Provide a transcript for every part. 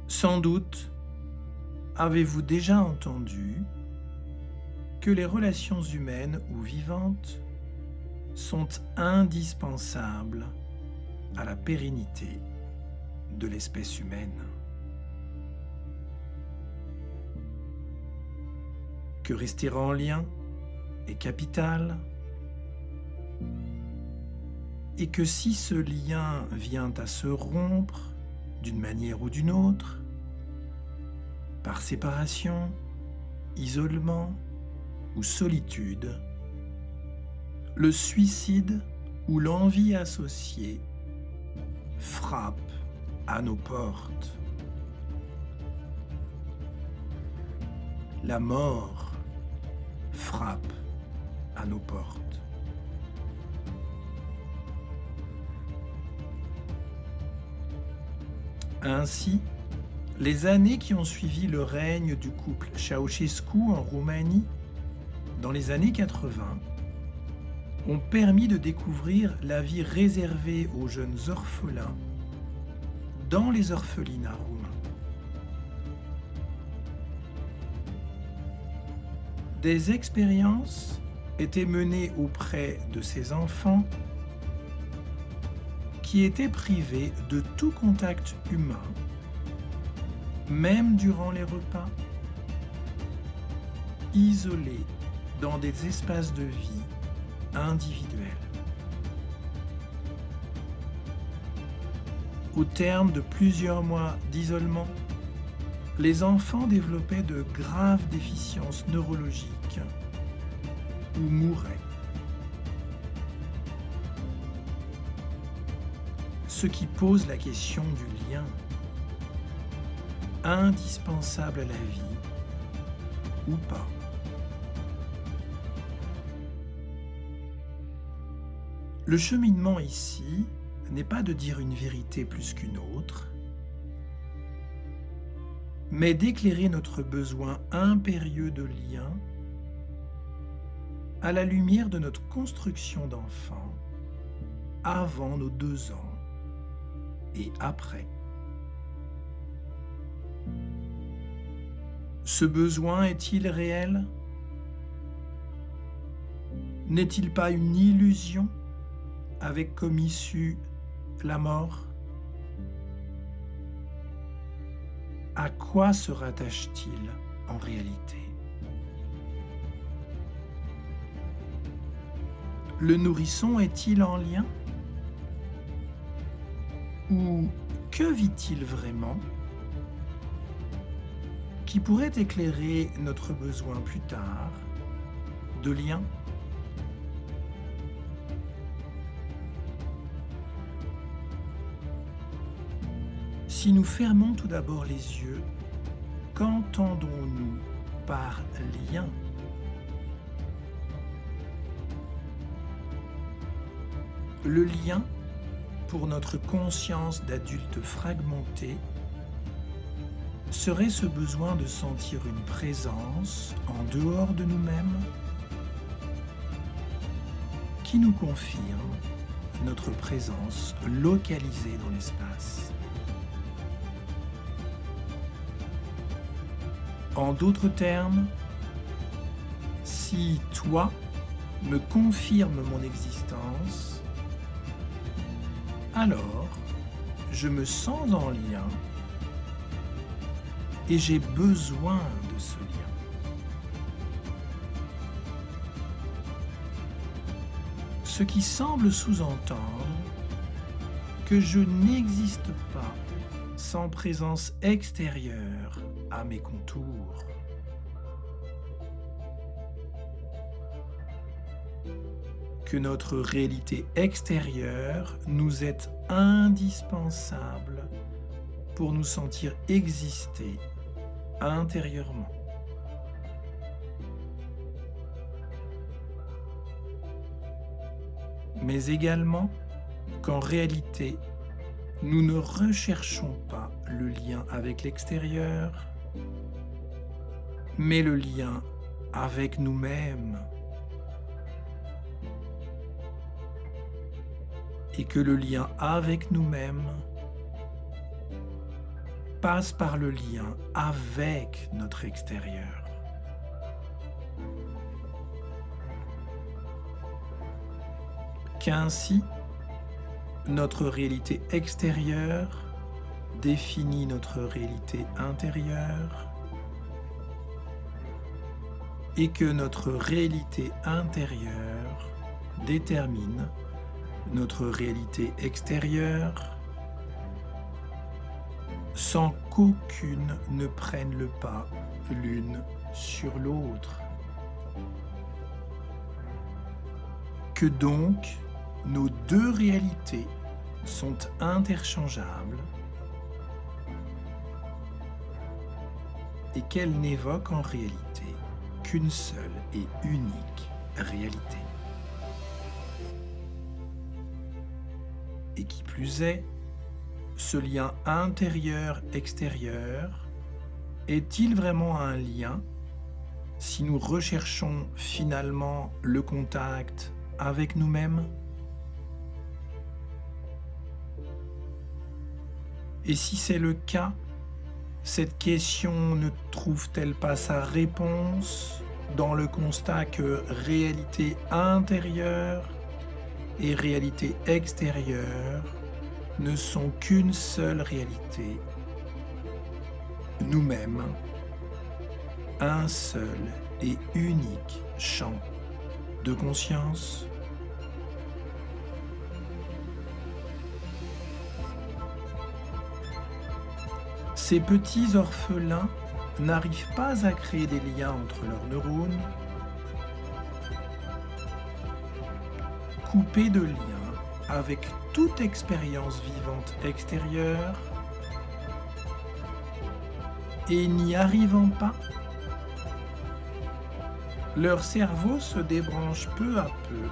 Sans doute avez-vous déjà entendu que les relations humaines ou vivantes sont indispensables à la pérennité de l'espèce humaine, que rester en lien est capital et que si ce lien vient à se rompre d'une manière ou d'une autre, par séparation, isolement ou solitude, le suicide ou l'envie associée frappe à nos portes. La mort frappe à nos portes. Ainsi, les années qui ont suivi le règne du couple Ceausescu en Roumanie, dans les années 80, ont permis de découvrir la vie réservée aux jeunes orphelins dans les orphelinats roumains. Des expériences étaient menées auprès de ces enfants qui étaient privés de tout contact humain, même durant les repas, isolés dans des espaces de vie individuels. Au terme de plusieurs mois d'isolement, les enfants développaient de graves déficiences neurologiques ou mouraient. Ce qui pose la question du lien, indispensable à la vie ou pas. Le cheminement ici n'est pas de dire une vérité plus qu'une autre, mais d'éclairer notre besoin impérieux de lien à la lumière de notre construction d'enfant avant nos 2 ans et après. Ce besoin est-il réel? N'est-il pas une illusion avec comme issue la mort? À quoi se rattache-t-il en réalité? Le nourrisson est-il en lien? Ou que vit-il vraiment qui pourrait éclairer notre besoin plus tard de lien? Si nous fermons tout d'abord les yeux, qu'entendons-nous par lien? Le lien, pour notre conscience d'adulte fragmentée, serait ce besoin de sentir une présence en dehors de nous-mêmes qui nous confirme notre présence localisée dans l'espace. En d'autres termes, si toi me confirmes mon existence, alors je me sens en lien et j'ai besoin de ce lien. Ce qui semble sous-entendre que je n'existe pas sans présence extérieure à mes contours. Que notre réalité extérieure nous est indispensable pour nous sentir exister intérieurement. Mais également qu'en réalité, nous ne recherchons pas le lien avec l'extérieur, mais le lien avec nous-mêmes. Et que le lien avec nous-mêmes passe par le lien avec notre extérieur. Qu'ainsi, notre réalité extérieure définit notre réalité intérieure et que notre réalité intérieure détermine notre réalité extérieure sans qu'aucune ne prenne le pas l'une sur l'autre. Que donc nos deux réalités sont interchangeables et qu'elles n'évoquent en réalité qu'une seule et unique réalité. Et qui plus est, ce lien intérieur-extérieur est-il vraiment un lien si nous recherchons finalement le contact avec nous-mêmes? Et si c'est le cas, cette question ne trouve-t-elle pas sa réponse dans le constat que réalité intérieure et réalité extérieure ne sont qu'une seule réalité, nous-mêmes, un seul et unique champ de conscience? Ces petits orphelins n'arrivent pas à créer des liens entre leurs neurones, coupés de liens avec toute expérience vivante extérieure, et n'y arrivant pas, leur cerveau se débranche peu à peu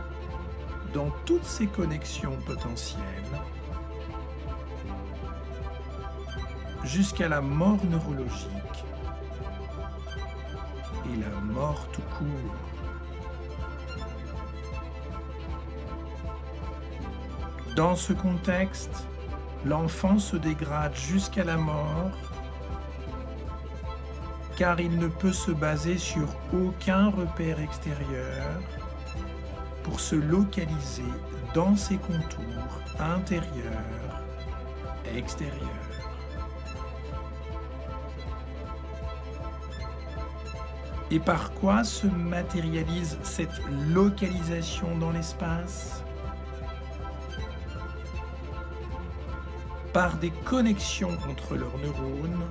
dans toutes ses connexions potentielles jusqu'à la mort neurologique et la mort tout court. Dans ce contexte, l'enfant se dégrade jusqu'à la mort car il ne peut se baser sur aucun repère extérieur pour se localiser dans ses contours intérieurs et extérieurs. Et par quoi se matérialise cette localisation dans l'espace? Par des connexions entre leurs neurones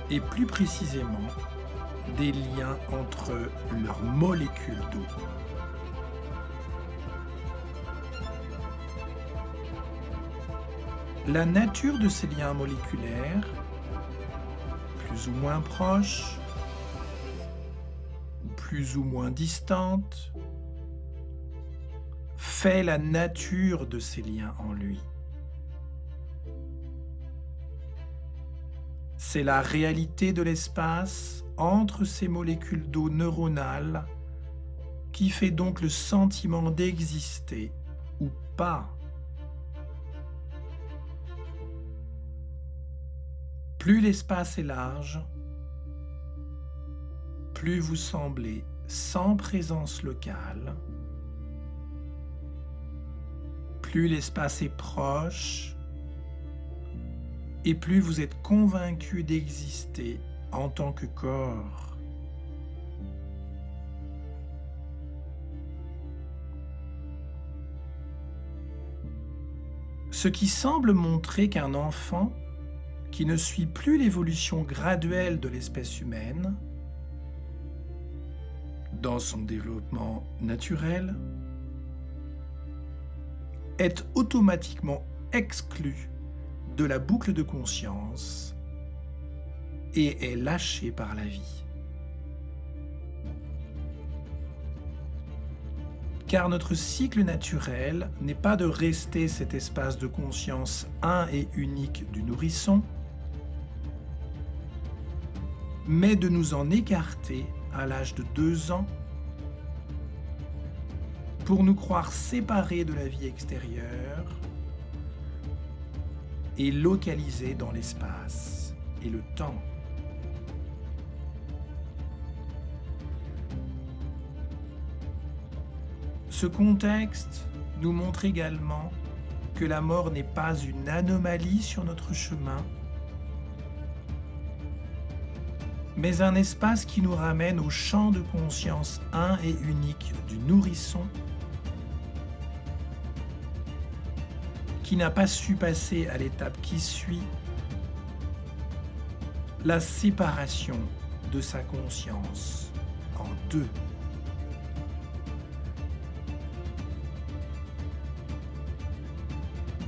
et plus précisément des liens entre leurs molécules d'eau. La nature de ces liens moléculaires, plus ou moins proches, ou plus ou moins distantes, fait la nature de ces liens en lui. C'est la réalité de l'espace entre ces molécules d'eau neuronales qui fait donc le sentiment d'exister ou pas. Plus l'espace est large, plus vous semblez sans présence locale, plus l'espace est proche, et plus vous êtes convaincu d'exister en tant que corps. Ce qui semble montrer qu'un enfant qui ne suit plus l'évolution graduelle de l'espèce humaine dans son développement naturel est automatiquement exclu de la boucle de conscience et est lâché par la vie. Car notre cycle naturel n'est pas de rester cet espace de conscience un et unique du nourrisson, mais de nous en écarter à l'âge de 2 ans pour nous croire séparés de la vie extérieure est localisé dans l'espace et le temps. Ce contexte nous montre également que la mort n'est pas une anomalie sur notre chemin, mais un espace qui nous ramène au champ de conscience un et unique du nourrisson, qui n'a pas su passer à l'étape qui suit, la séparation de sa conscience en deux.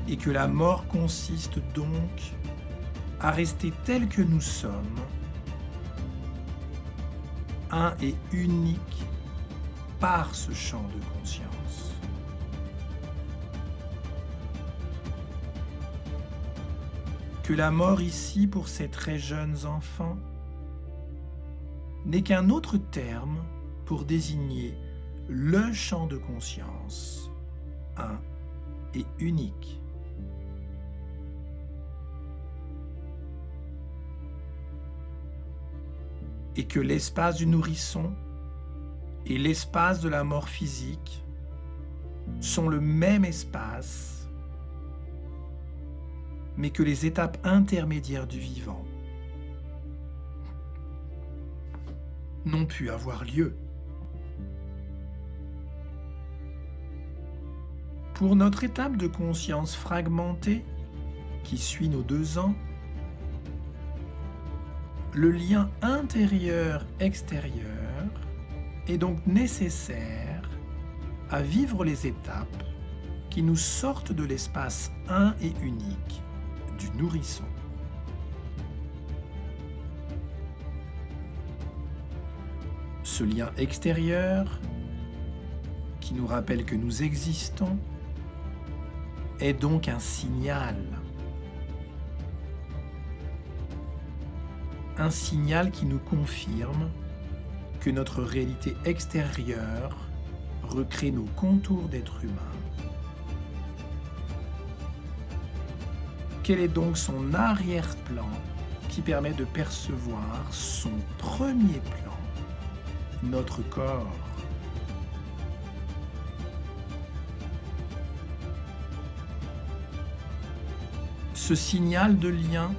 Et que la mort consiste donc à rester tel que nous sommes, un et unique par ce champ de conscience. Que la mort ici pour ces très jeunes enfants n'est qu'un autre terme pour désigner le champ de conscience, un et unique. Et que l'espace du nourrisson et l'espace de la mort physique sont le même espace, mais que les étapes intermédiaires du vivant n'ont pu avoir lieu. Pour notre étape de conscience fragmentée, qui suit nos 2 ans, le lien intérieur-extérieur est donc nécessaire à vivre les étapes qui nous sortent de l'espace un et unique du nourrisson. Ce lien extérieur, qui nous rappelle que nous existons, est donc un signal. Un signal qui nous confirme que notre réalité extérieure recrée nos contours d'être humain. Quel est donc son arrière-plan qui permet de percevoir son premier plan, notre corps? Ce signal de lien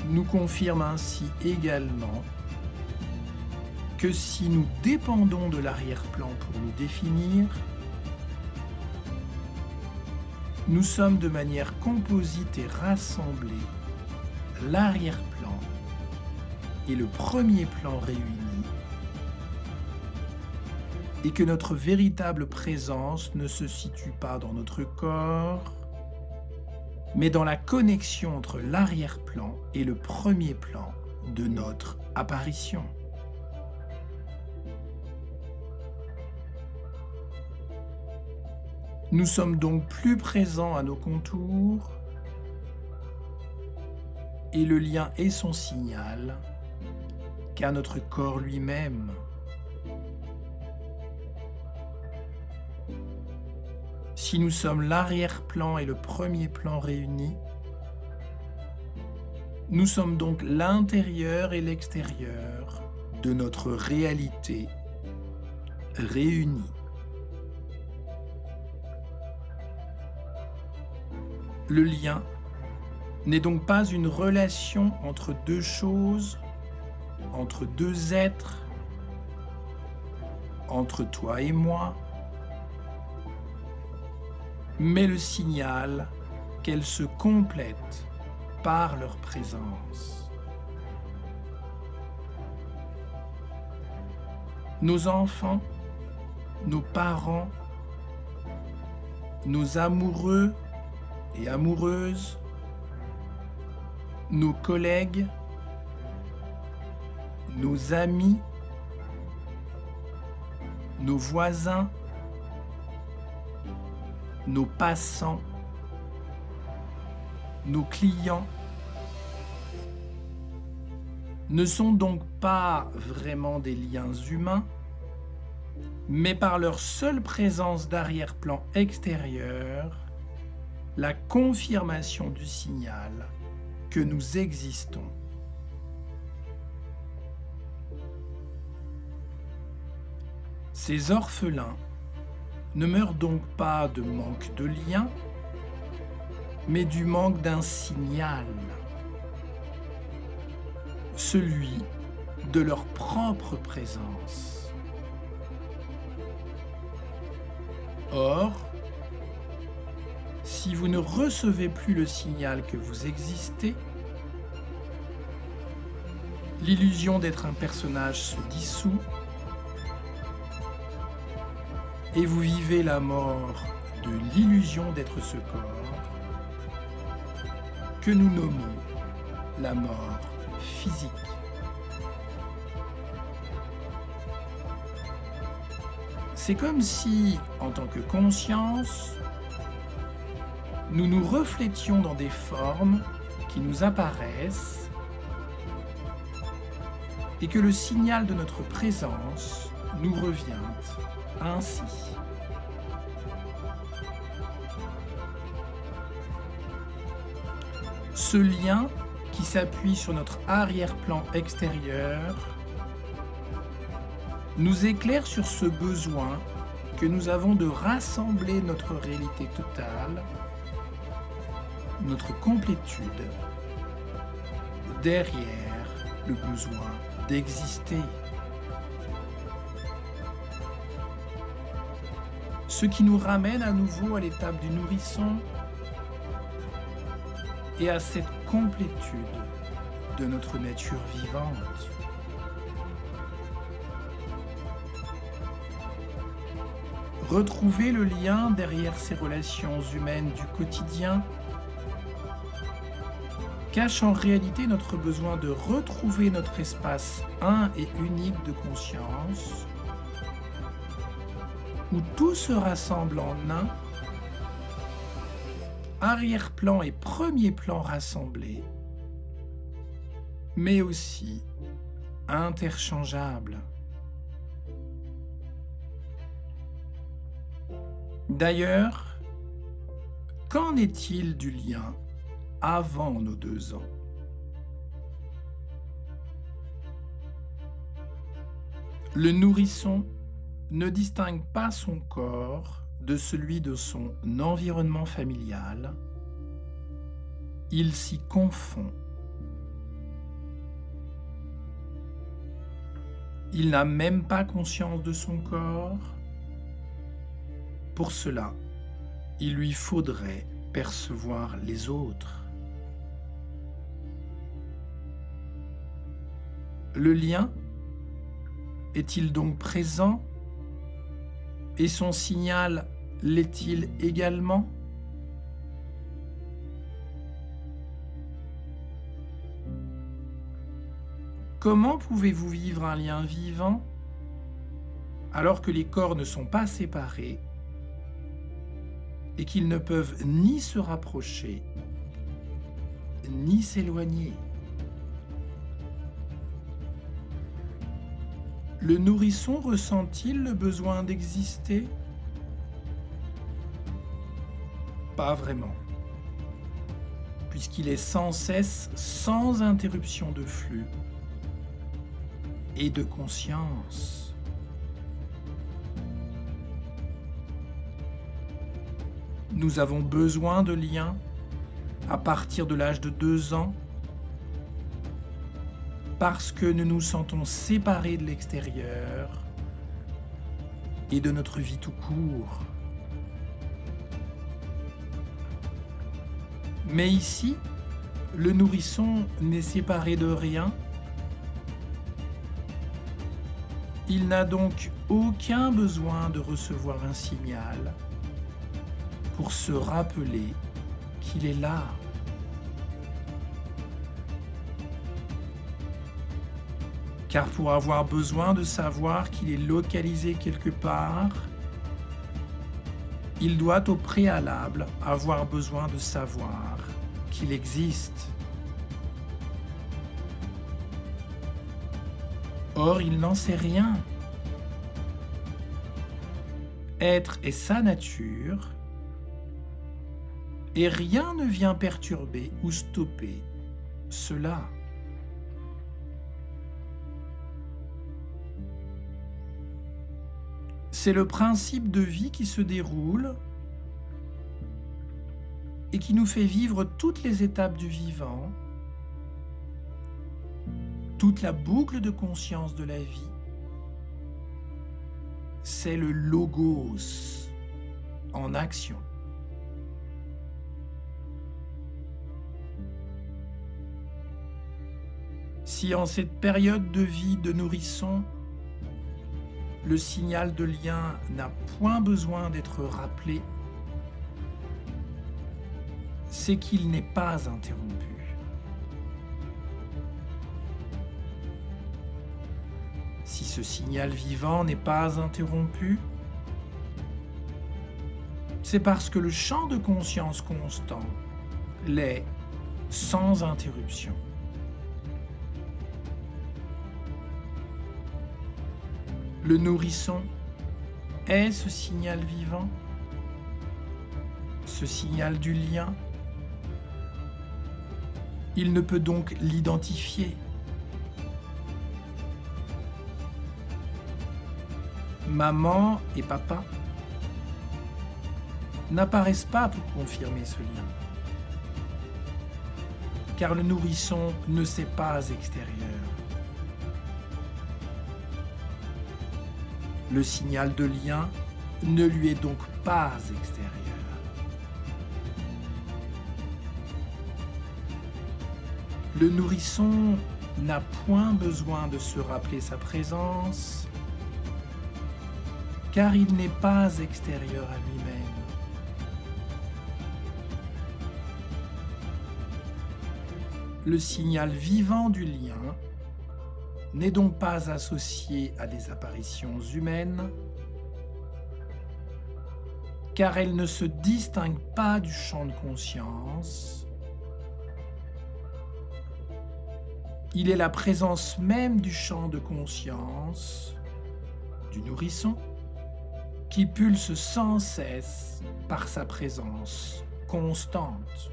nous confirme ainsi également que si nous dépendons de l'arrière-plan pour nous définir, nous sommes de manière composite et rassemblée l'arrière-plan et le premier plan réunis, et que notre véritable présence ne se situe pas dans notre corps, mais dans la connexion entre l'arrière-plan et le premier plan de notre apparition. Nous sommes donc plus présents à nos contours, et le lien est son signal qu'à notre corps lui-même. Si nous sommes l'arrière-plan et le premier plan réunis, nous sommes donc l'intérieur et l'extérieur de notre réalité réunis. Le lien n'est donc pas une relation entre deux choses, entre deux êtres, entre toi et moi, mais le signal qu'elles se complètent par leur présence. Nos enfants, nos parents, nos amoureux et amoureuses, nos collègues, nos amis, nos voisins, nos passants, nos clients, ne sont donc pas vraiment des liens humains, mais par leur seule présence d'arrière-plan extérieur, la confirmation du signal que nous existons. Ces orphelins ne meurent donc pas de manque de lien, mais du manque d'un signal, celui de leur propre présence. Or, si vous ne recevez plus le signal que vous existez, l'illusion d'être un personnage se dissout et vous vivez la mort de l'illusion d'être ce corps que nous nommons la mort physique. C'est comme si, en tant que conscience, nous nous reflétions dans des formes qui nous apparaissent et que le signal de notre présence nous revient ainsi. Ce lien qui s'appuie sur notre arrière-plan extérieur nous éclaire sur ce besoin que nous avons de rassembler notre réalité totale, notre complétude, derrière le besoin d'exister. Ce qui nous ramène à nouveau à l'étape du nourrisson et à cette complétude de notre nature vivante. Retrouver le lien derrière ces relations humaines du quotidien cache en réalité notre besoin de retrouver notre espace un et unique de conscience, où tout se rassemble en un, arrière-plan et premier plan rassemblés, mais aussi interchangeables. D'ailleurs, qu'en est-il du lien avant nos 2 ans? Le nourrisson ne distingue pas son corps de celui de son environnement familial. Il s'y confond. Il n'a même pas conscience de son corps. Pour cela, il lui faudrait percevoir les autres. Le lien est-il donc présent? Et son signal l'est-il également? Comment pouvez-vous vivre un lien vivant alors que les corps ne sont pas séparés et qu'ils ne peuvent ni se rapprocher ni s'éloigner? Le nourrisson ressent-il le besoin d'exister? Pas vraiment, puisqu'il est sans cesse sans interruption de flux et de conscience. Nous avons besoin de liens à partir de l'âge de 2 ans parce que nous nous sentons séparés de l'extérieur et de notre vie tout court. Mais ici, le nourrisson n'est séparé de rien. Il n'a donc aucun besoin de recevoir un signal pour se rappeler qu'il est là. Car pour avoir besoin de savoir qu'il est localisé quelque part, il doit au préalable avoir besoin de savoir qu'il existe. Or, il n'en sait rien. Être est sa nature, et rien ne vient perturber ou stopper cela. C'est le principe de vie qui se déroule et qui nous fait vivre toutes les étapes du vivant, toute la boucle de conscience de la vie. C'est le logos en action. Si en cette période de vie de nourrisson, le signal de lien n'a point besoin d'être rappelé, c'est qu'il n'est pas interrompu. Si ce signal vivant n'est pas interrompu, c'est parce que le champ de conscience constant l'est sans interruption. Le nourrisson est ce signal vivant, ce signal du lien. Il ne peut donc l'identifier. Maman et papa n'apparaissent pas pour confirmer ce lien, car le nourrisson ne s'est pas extérieur. Le signal de lien ne lui est donc pas extérieur. Le nourrisson n'a point besoin de se rappeler sa présence, car il n'est pas extérieur à lui-même. Le signal vivant du lien n'est donc pas associé à des apparitions humaines, car elle ne se distingue pas du champ de conscience. Il est la présence même du champ de conscience, du nourrisson, qui pulse sans cesse par sa présence constante.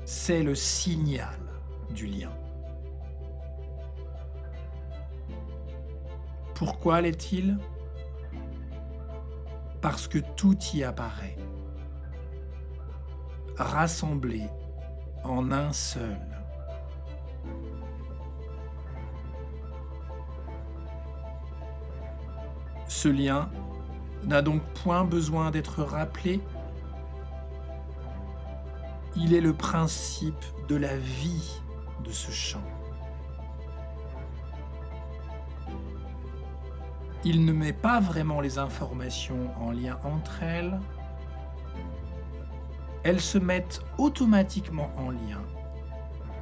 C'est le signal du lien. Pourquoi l'est-il ? Parce que tout y apparaît, rassemblé en un seul. Ce lien n'a donc point besoin d'être rappelé. Il est le principe de la vie de ce champ. Il ne met pas vraiment les informations en lien entre elles. Elles se mettent automatiquement en lien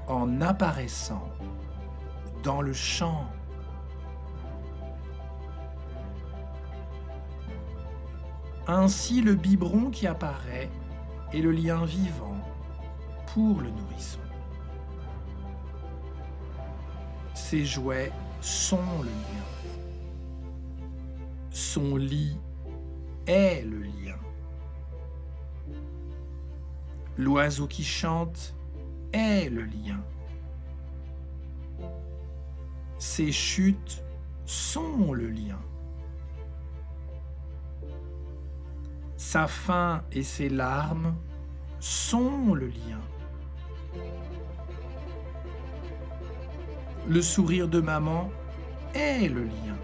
en apparaissant dans le champ. Ainsi, le biberon qui apparaît est le lien vivant pour le nourrisson. Ses jouets sont le lien. Son lit est le lien. L'oiseau qui chante est le lien. Ses chutes sont le lien. Sa faim et ses larmes sont le lien. Le sourire de maman est le lien.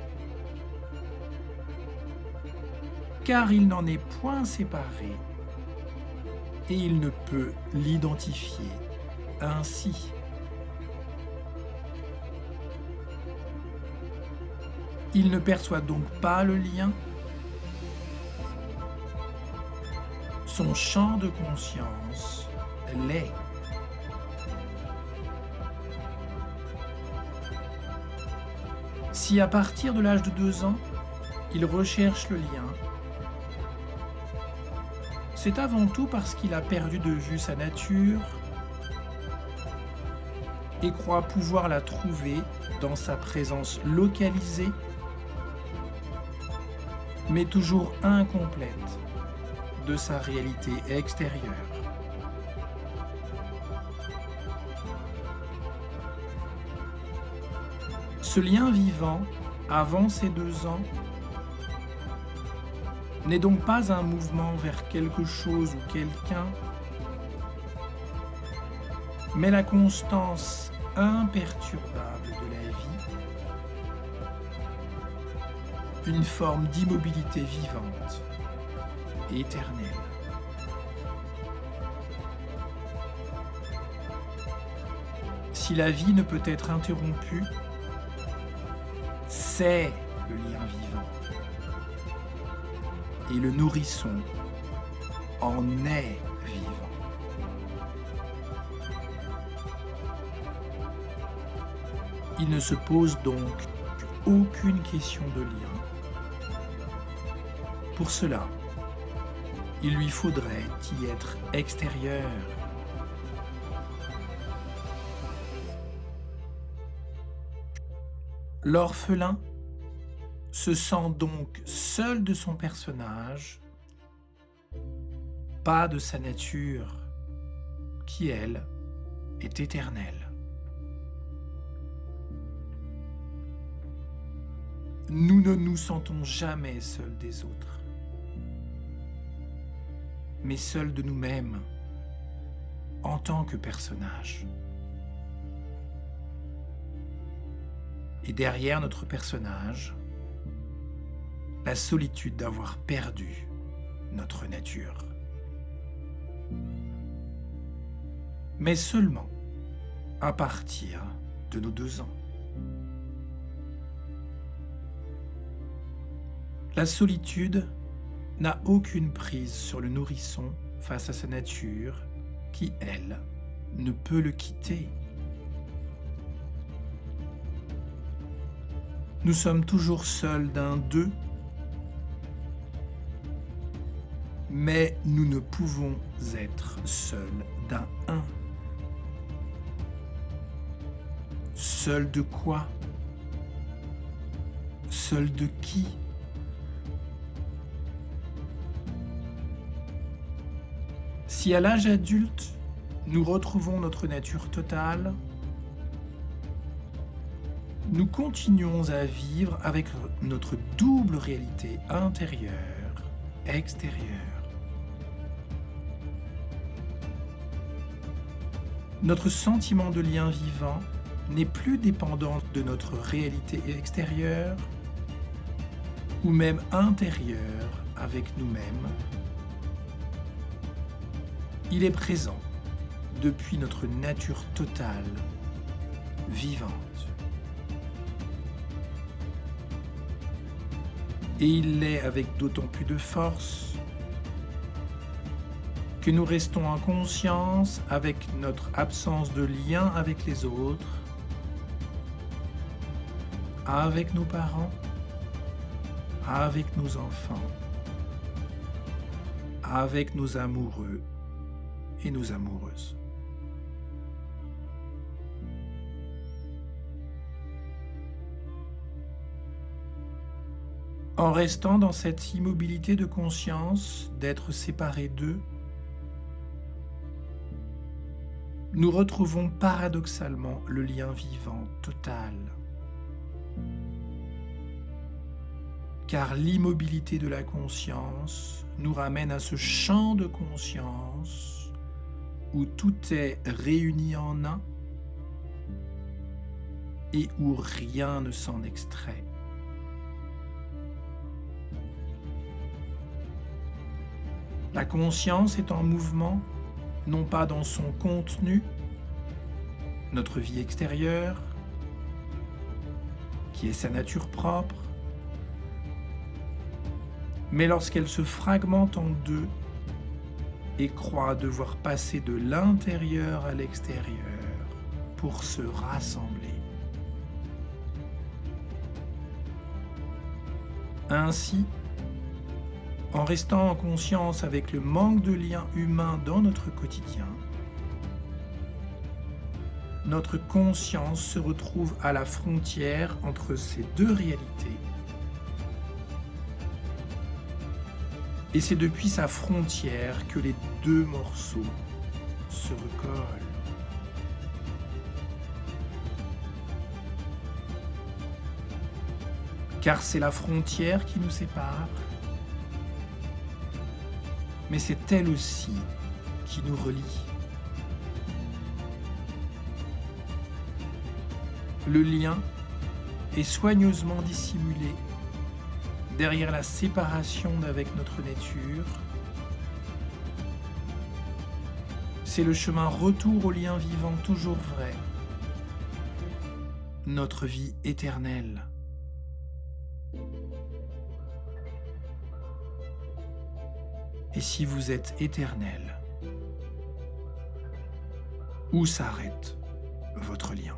Car il n'en est point séparé et il ne peut l'identifier ainsi. Il ne perçoit donc pas le lien. Son champ de conscience l'est. Si à partir de l'âge de 2 ans, il recherche le lien, c'est avant tout parce qu'il a perdu de vue sa nature et croit pouvoir la trouver dans sa présence localisée, mais toujours incomplète de sa réalité extérieure. Ce lien vivant, avant ses 2 ans, n'est donc pas un mouvement vers quelque chose ou quelqu'un, mais la constance imperturbable de la vie, une forme d'immobilité vivante et éternelle. Si la vie ne peut être interrompue, c'est le lien vivant. Et le nourrisson en est vivant. Il ne se pose donc aucune question de lien. Pour cela, il lui faudrait y être extérieur. L'orphelin se sent donc seul de son personnage, pas de sa nature, qui, elle, est éternelle. Nous ne nous sentons jamais seuls des autres, mais seuls de nous-mêmes, en tant que personnages. Et derrière notre personnage, la solitude d'avoir perdu notre nature. Mais seulement à partir de nos 2 ans. La solitude n'a aucune prise sur le nourrisson face à sa nature qui, elle, ne peut le quitter. Nous sommes toujours seuls d'un d'eux, mais nous ne pouvons être seuls d'un un. Seul de quoi? Seul de qui? Si à l'âge adulte, nous retrouvons notre nature totale, nous continuons à vivre avec notre double réalité intérieure, extérieure. Notre sentiment de lien vivant n'est plus dépendant de notre réalité extérieure ou même intérieure avec nous-mêmes. Il est présent depuis notre nature totale, vivante. Et il l'est avec d'autant plus de force que nous restons en conscience avec notre absence de lien avec les autres, avec nos parents, avec nos enfants, avec nos amoureux et nos amoureuses. En restant dans cette immobilité de conscience, d'être séparés d'eux, nous retrouvons paradoxalement le lien vivant total. Car l'immobilité de la conscience nous ramène à ce champ de conscience où tout est réuni en un et où rien ne s'en extrait. La conscience est en mouvement, non pas dans son contenu, notre vie extérieure, qui est sa nature propre, mais lorsqu'elle se fragmente en deux et croit devoir passer de l'intérieur à l'extérieur pour se rassembler. Ainsi, en restant en conscience avec le manque de lien humain dans notre quotidien, notre conscience se retrouve à la frontière entre ces deux réalités Et c'est depuis sa frontière que les deux morceaux se recollent. Car c'est la frontière qui nous sépare, mais c'est elle aussi qui nous relie. Le lien est soigneusement dissimulé derrière la séparation d'avec notre nature. C'est le chemin retour au lien vivant toujours vrai, notre vie éternelle. Et si vous êtes éternel, où s'arrête votre lien ?